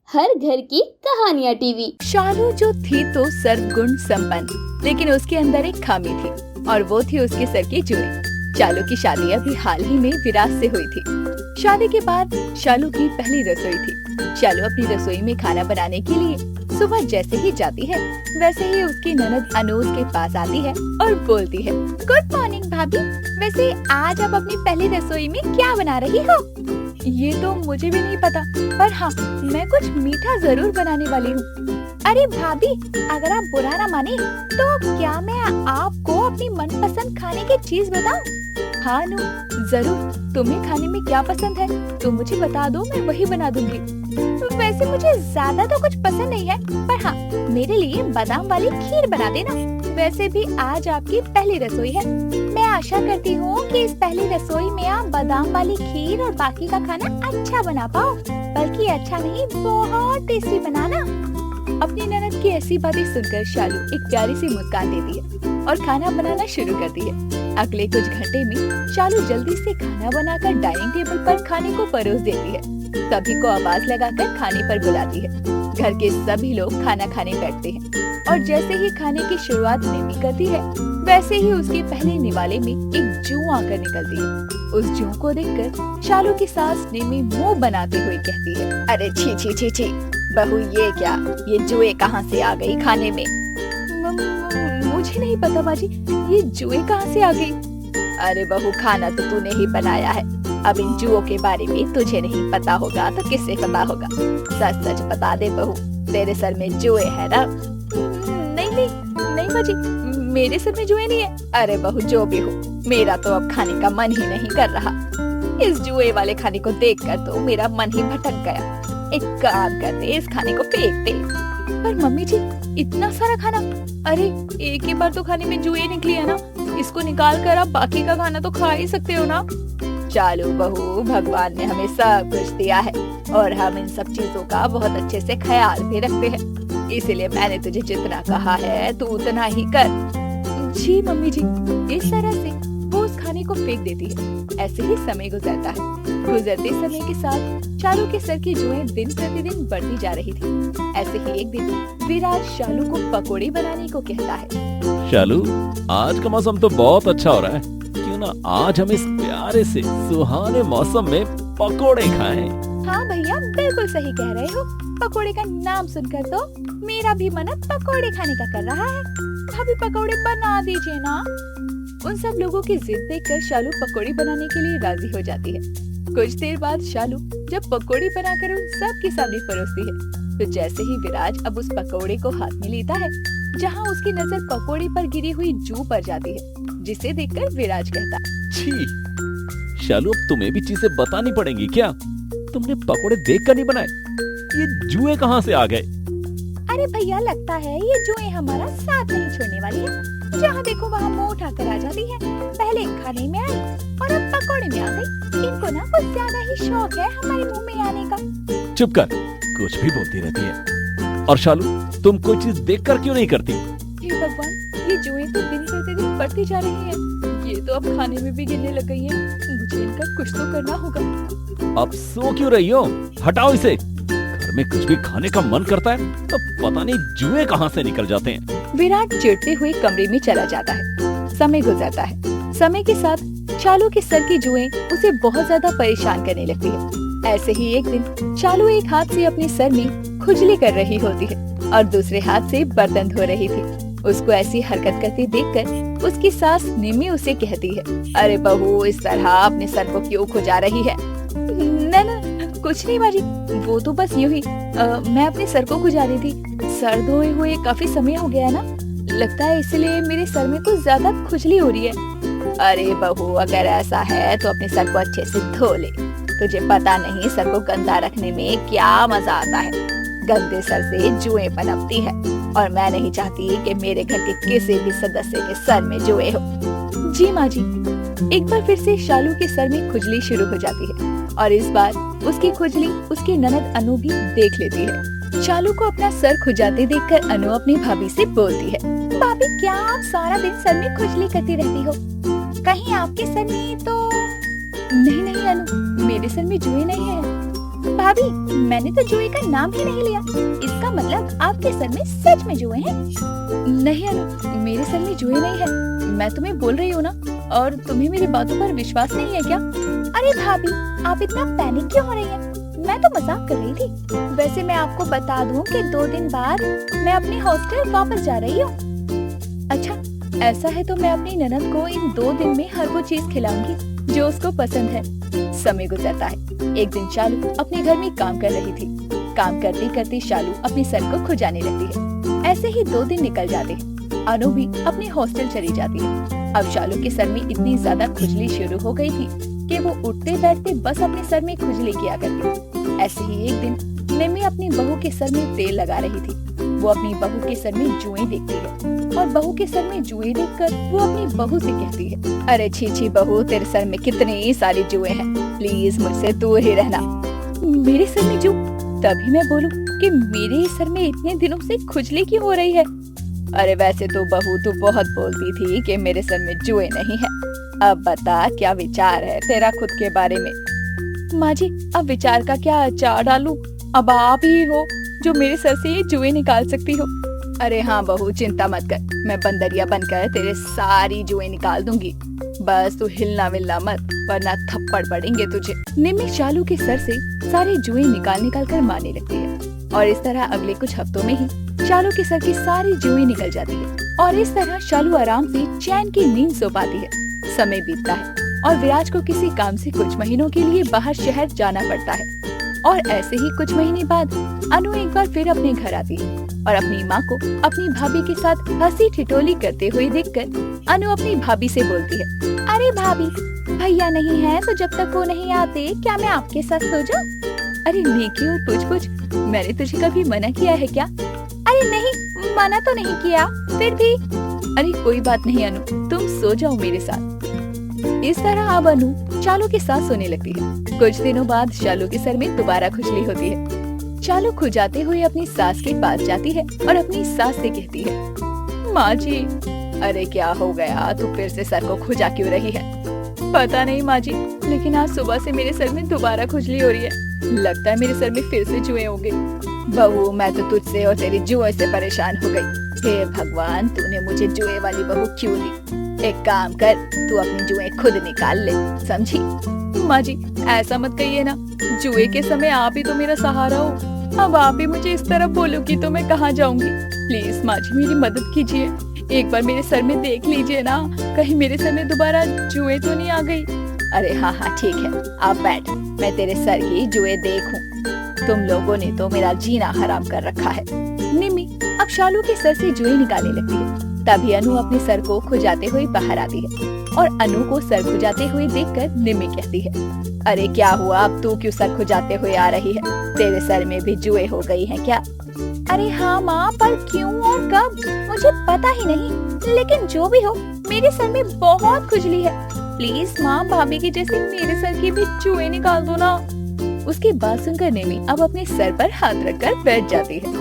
हर घर की कहानियाँ टीवी। शालू जो थी तो सर्वगुण संपन्न, लेकिन उसके अंदर एक खामी थी और वो थी उसके सर की जुएं। शालू की शादी अभी हाल ही में विराज से हुई थी। शादी के बाद शालू की पहली रसोई थी। शालू अपनी रसोई में खाना बनाने के लिए सुबह जैसे ही जाती है, वैसे ही उसकी ननद अनूज के पास आती है और बोलती है, गुड मॉर्निंग भाभी, वैसे आज आप अपनी पहली रसोई में क्या बना रही हो? ये तो मुझे भी नहीं पता, पर हाँ, मैं कुछ मीठा जरूर बनाने वाली हूँ। अरे भाभी, अगर आप बुरा ना माने तो क्या मैं आपको अपनी मनपसंद खाने की चीज बताऊं? हाँ अनु, जरूर। तुम्हें खाने में क्या पसंद है तो मुझे बता दो, मैं वही बना दूंगी। वैसे मुझे ज्यादा तो कुछ पसंद नहीं है, पर हाँ, मेरे लिए बादाम वाली खीर बना देना। वैसे भी आज आपकी पहली रसोई है, मैं आशा करती हूँ कि इस पहली रसोई में आप बादाम वाली खीर और बाकी का खाना अच्छा बना पाओ, बल्कि अच्छा नहीं, बहुत टेस्टी बनाना। अपनी ननद की ऐसी बातें सुनकर शालू एक प्यारी सी मुस्कान देती है और खाना बनाना शुरू करती है। अगले कुछ घंटे में शालू जल्दी से खाना बनाकर डाइनिंग टेबल पर खाने को परोस देती है। सभी को आवाज लगाकर खाने पर बुलाती है। घर के सभी लोग खाना खाने बैठते हैं और जैसे ही खाने की शुरुआत निमी करती है, वैसे ही उसके पहले निवाले में एक जू आकर निकलती है। उस जू को देखकर शालू की सास निमी मुंह बनाते हुए कहती है, अरे छी छी छी छी, बहू ये क्या, ये जुए कहाँ से आ गई खाने में? मुझे नहीं पता बाजी, ये जुए कहाँ से आ गई? अरे बहू, खाना तो तूने ही बनाया है, अब इन जुओं के बारे में तुझे नहीं पता होगा तो किससे पता होगा? सच सच बता दे बहू, तेरे सर में जुए है ना? नहीं नहीं नहीं बाजी, मेरे सर में जुए नहीं है। अरे बहू, जो भी हो, मेरा तो अब खाने का मन ही नहीं कर रहा। इस जुए वाले खाने को देखकर तो मेरा मन ही भटक गया। एक काम करते, इस खाने को फेंक दे। पर मम्मी जी, इतना सारा खाना, अरे एक ही बार तो खाने में जुए निकली है ना, इसको निकाल कर आप बाकी का खाना तो खा ही सकते हो ना। चालू बहू, भगवान ने हमें सब कुछ दिया है और हम इन सब चीजों का बहुत अच्छे से ख्याल भी रखते हैं, इसीलिए मैंने तुझे जितना कहा है तू उतना ही कर। जी मम्मी जी। इस तरह से वो उस खाने को फेंक देती है। ऐसे ही समय गुजरता है। गुजरते समय के साथ शालू के सर की जुएं दिन प्रतिदिन बढ़ती जा रही थी। ऐसे ही एक दिन विराज शालू को पकोड़े बनाने को कहता है। शालू, आज का मौसम तो बहुत अच्छा हो रहा है, क्यों ना आज हम इस प्यारे से सुहाने मौसम में पकोड़े खाएं? हाँ भैया, बिल्कुल सही कह रहे हो। पकोड़े का नाम सुनकर तो मेरा भी मन पकोड़े खाने का कर रहा है। भाभी, पकोड़े बना दीजिए ना। उन सब लोगों की जिद देखकर शालू पकोड़े बनाने के लिए राजी हो जाती है। कुछ देर बाद शालू जब पकोड़े बनाकर उन सब के सामने परोसती है, तो जैसे ही विराज अब उस पकोड़े को हाथ में लेता है, जहाँ उसकी नजर पकोड़े पर गिरी हुई जू पर जाती है, जिसे देखकर विराज कहता, छी शालू, अब तुम्हें भी चीजें बतानी पड़ेंगी क्या? तुमने पकोड़े देखकर नहीं बनाए, ये जुए कहाँ से आ गए? अरे भैया, लगता है ये जुएं हमारा साथ नहीं छोड़ने वाली है। जहाँ देखो वहाँ मुंह उठाकर आ जाती है। पहले खाने में आई और अब पकोड़े में आ गई। इनको ना कुछ ज्यादा ही शौक है हमारे मुंह में आने का। चुप कर, कुछ भी बोलती रहती है। और शालू, तुम कोई चीज देखकर क्यों नहीं करती? हे भगवान, ये जुएं तो दिन प्रतिदिन बढ़ती जा रही है। ये तो अब खाने में भी गिरने लग गई है। मुझे इनका कुछ तो करना होगा। अब सो क्यों रही हो? हटाओ इसे। घर में कुछ भी खाने का मन करता है तो पता नहीं जुए कहाँ से निकल जाते हैं। विराट चिढ़ते हुए कमरे में चला जाता है। समय गुजरता है। समय के साथ शालू के सर की जुएं उसे बहुत ज्यादा परेशान करने लगती है। ऐसे ही एक दिन शालू एक हाथ से अपने सर में खुजली कर रही होती है और दूसरे हाथ से बर्तन धो रही थी। उसको ऐसी हरकत करते देखकर उसकी सास निमी उसे कहती है, अरे बहू, इस तरह अपने सर को क्यों खुजा रही है? न कुछ नहीं बाजी, वो तो बस यूं ही मैं अपने सर को खुजा रही थी। सर धोए हुए काफी समय हो गया है ना, लगता है इसलिए मेरे सर में कुछ ज्यादा खुजली हो रही है। अरे बहू, अगर ऐसा है तो अपने सर को अच्छे से धो ले। तुझे पता नहीं सर को गंदा रखने में क्या मजा आता है। गंदे सर से जुएं पनपती है और मैं नहीं चाहती कि मेरे घर के किसी भी सदस्य के सर में जुए हो। जी माँ जी। एक बार फिर से शालू के सर में खुजली शुरू हो जाती है और इस बार उसकी खुजली उसकी ननद अनु भी देख लेती है। शालू को अपना सर खुजाते देखकर अनु अपनी भाभी से बोलती है, भाभी, क्या आप सारा दिन सर में खुजली करती रहती हो? कहीं आपके सर में तो नहीं? नहीं अनु, मेरे सर में जुए नहीं है। भाभी, मैंने तो जुए का नाम ही नहीं लिया। इसका मतलब आपके सर में सच में जुए हैं? नहीं अनु, मेरे सर में जुए नहीं है। मैं तुम्हें बोल रही हूँ ना, और तुम्हें मेरी बातों पर विश्वास नहीं है क्या? अरे भाभी, आप इतना पैनिक क्यों हो रही हैं? मैं तो मजाक कर रही थी। वैसे मैं आपको बता दूं कि 2 दिन बाद मैं अपने हॉस्टल वापस जा रही हूँ। अच्छा, ऐसा है तो मैं अपनी ननद को इन 2 दिन में हर वो चीज खिलाऊंगी जो उसको पसंद है। समय गुजरता है। एक दिन शालू अपने घर में काम कर रही थी। काम करते करते शालू अपने सर को खुजाने लगती है। ऐसे ही 2 दिन निकल जाते हैं। अनु भी अपने हॉस्टल चली जाती है। अब शालू के सर में इतनी ज्यादा खुजली शुरू हो गई थी कि वो उठते बैठते बस अपने सर में खुजली किया करती। ऐसे ही एक दिन निम्मी अपनी बहू के सर में तेल लगा रही थी। वो अपनी बहू के सर में जुएं देखती है और बहू के सर में जुएं देखकर वो अपनी बहू से कहती है, अरे छी छी बहू, तेरे सर में कितनी सारी जुएं हैं, प्लीज मुझसे दूर ही रहना। मेरे सर में जू? तभी मैं बोलूं कि मेरे सर में इतने दिनों से खुजली क्यों हो रही है? अरे वैसे तो बहू तू बहुत बोलती थी कि मेरे सर में जुएं नहीं है। अब बता क्या विचार है तेरा खुद के बारे में? माँ जी, अब विचार का क्या अचार डालूं? अब आप ही हो जो मेरे सर से ये जुएं निकाल सकती हो। अरे हाँ बहू, चिंता मत कर, मैं बंदरिया बनकर तेरे सारी जुएं निकाल दूंगी। बस तू हिलना मिलना मत, वरना थप्पड़ पड़ेंगे तुझे। निम्मी शालू के सर से सारे जुएं निकाल कर मारने लगती है और इस तरह अगले कुछ हफ्तों में ही शालू के सर की सारी जुएं निकल जाती है और इस तरह शालू आराम से चैन की नींद सो पाती है। समय बीतता है और विराज को किसी काम से कुछ महीनों के लिए बाहर शहर जाना पड़ता है और ऐसे ही कुछ महीने बाद अनु एक बार फिर अपने घर आती है और अपनी माँ को अपनी भाभी के साथ हंसी ठिठोली करते हुए देखकर अनु अपनी भाभी से बोलती है, अरे भाभी, भैया नहीं है तो जब तक वो नहीं आते क्या मैं आपके साथ सो जाऊं? अरे नेकी और पूछ, मैंने तुझे कभी मना किया है क्या? अरे नहीं, मना तो नहीं किया, फिर भी। अरे कोई बात नहीं अनु, तुम सो जाओ मेरे साथ। इस तरह अब अनु शालू के साथ सोने लगती है। कुछ दिनों बाद शालू के सर में दोबारा खुजली होती है। शालू खुजाते हुए अपनी सास के पास जाती है और अपनी सास से कहती है, माँ जी, अरे क्या हो गया, तू फिर से सर को खुजा क्यों रही है? पता नहीं माँ जी, लेकिन आज सुबह से मेरे सर में दोबारा खुजली हो रही है। लगता है मेरे सर में फिर से जुएं होंगे। बहू, मैं तो तुझसे और तेरी जुए से परेशान हो गई। हे भगवान, तूने मुझे जुए वाली बहू क्यों दी? एक काम कर, तू अपनी जुएं खुद निकाल ले, समझी? माँ जी, ऐसा मत कहिए ना, जुए के समय आप ही तो मेरा सहारा हो। अब आप ही मुझे इस तरह बोलोगी तो मैं कहाँ जाऊंगी? प्लीज माँ जी, मेरी मदद कीजिए। एक बार मेरे सर में देख लीजिए ना, कहीं मेरे सर में दोबारा जुएं तो नहीं आ गई? अरे हाँ ठीक है, आप बैठ, मैं तेरे सर की जुएं देखूं। तुम लोगों ने तो मेरा जीना हराम कर रखा है। निम्मी अब शालू के सर से जुएं निकालने लगती है। तभी अनु अपने सर को खुजाते हुए बाहर आती है और अनु को सर खुजाते हुए देखकर निम्मी कहती है, अरे क्या हुआ, अब तू क्यों सर खुजाते हुए आ रही है? तेरे सर में भी जुएं हो गई हैं क्या? अरे हाँ माँ, पर क्यों और कब मुझे पता ही नहीं, लेकिन जो भी हो मेरे सर में बहुत खुजली है। प्लीज माँ, भाभी की जैसे मेरे सर की भी जुएं निकाल दो ना। उसकी बात सुनकर निम्मी अब अपने सर पर हाथ रखकर बैठ जाती है।